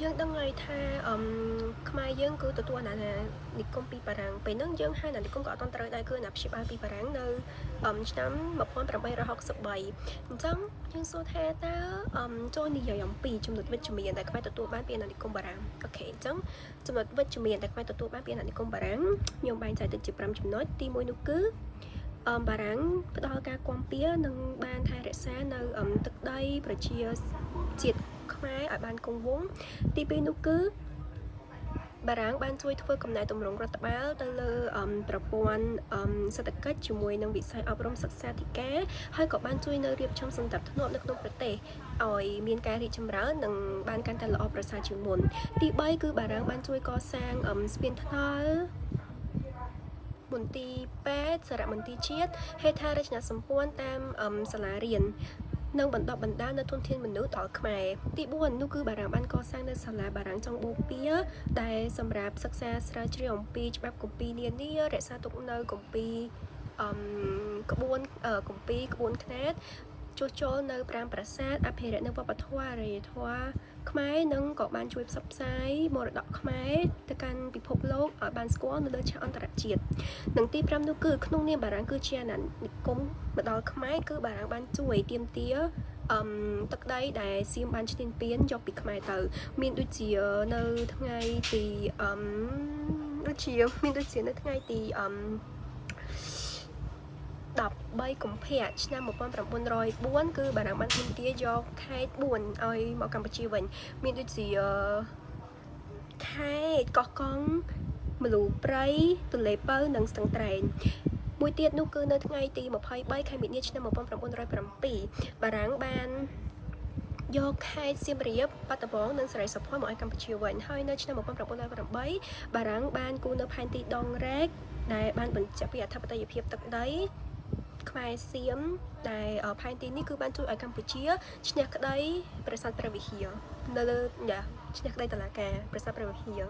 យើងដឹងហើយថាខ្មែរយើងគឺទទួលអាណានិគមពីបារាំងពេលហ្នឹងយើងហៅអាណានិគមក៏អត់ទាន់ត្រូវដែរគឺអាណាព្យាបាលពីបារាំងនៅឆ្នាំ1863អញ្ចឹងយើងសួរថាតើចូលនិយាយអំពីចំណុចវិជ្ជមានដែលខ្មែរទទួលបានពីអាណានិគមបារាំងអូខេអញ្ចឹងចំណុចវិជ្ជមានដែលខ្មែរទទួលបានពីអាណានិគមបារាំងខ្ញុំបែងចែកទៅជា5ចំណុចទី1នោះគឺបារាំងផ្ដល់ការគាំពៀនិងបានថែរក្សានៅទឹកដីប្រជាជាតិខ្មែរឲ្យបានគង់វង្សទី2នោះគឺបារាំងបានជួយធ្វើកំណែទម្រង់រដ្ឋបាលទៅលើប្រព័ន្ធសេដ្ឋកិច្ចជាមួយនឹងវិស័យអប់រំសិក្សាធិការហើយក៏បានជួយនៅរៀបចំសន្តិភាពនៅក្នុងប្រទេសឲ្យមានការរីកចម្រើននិងបានកាន់តែល្អប្រសើរជាងមុនទី3គឺបារាំងបានជួយកសាងស្ពានថ្នល់មន្ទីរពេទ្យសារមន្ទីរជាតិហេដ្ឋារចនាសម្ព័ន្ធតាមសាលារៀននិងបណ្ដុះបណ្ដាលនៅធនធានមនុស្សដល់ខ្មែរទី4នោះគឺបារាំងបានកសាងនៅសាលាបារាំងចុងបូព៌ាដែលសម្រាប់សិក្សាស្រាវជ្រាវអំពីច្បាប់គម្ពីរនានារក្សាទុកនៅគម្ពីរក្បួនខ្នាតជួសជុលនៅ5ប្រាសាទអភិរក្សនៅវប្បធម៌អរិយធម៌ខ្មែរនិងក៏បានជួយផ្សព្វផ្សាយមរតកខ្មែរទៅកាន់ពិភពលោកឲ្យបានស្គាល់នៅលើឆាកអន្តរជាតិនិងទី5នោះគឺក្នុងនាមបារាំងគឺជាអាណានិគមមកដល់ខ្មែរគឺបារាំងបានជួយទាមទារទឹកដីដែលសៀមបានឈ្លានពានយកពីខ្មែរទៅមានដូចជានៅថ្ងៃទីនៅថ្ងៃទី13កុម្ភៈឆ្នាំ1904គឺបារាំងបានទាមទារយកខេត្ត4ឲ្យមកកម្ពុជាវិញមានដូចជាខេត្តកោះកុងមលូព្រៃទន្លេពៅនិងស្ទឹងត្រែងមួយទៀតនោះគឺនៅថ្ងៃទី23ខែមីនាឆ្នាំ1907បារាំងបានយកខេត្តសៀមរាបបាត់ដំបងនិងសេរីសុខមកឲ្យកម្ពុជាវិញហើយនៅឆ្នាំ1908បារាំងបានគូរនៅផែនទីដងរែកដែលបានបញ្ជាក់ពីអធិបតេយ្យភាពទឹកដីខ្មែរសៀមដែលផែនទីនេះគឺបានជួយឲ្យកម្ពុជាឈ្នះក្តីប្រាសាទព្រះវិហារនៅលើឈ្នះក្តីតុលាការប្រាសាទព្រះវិហារ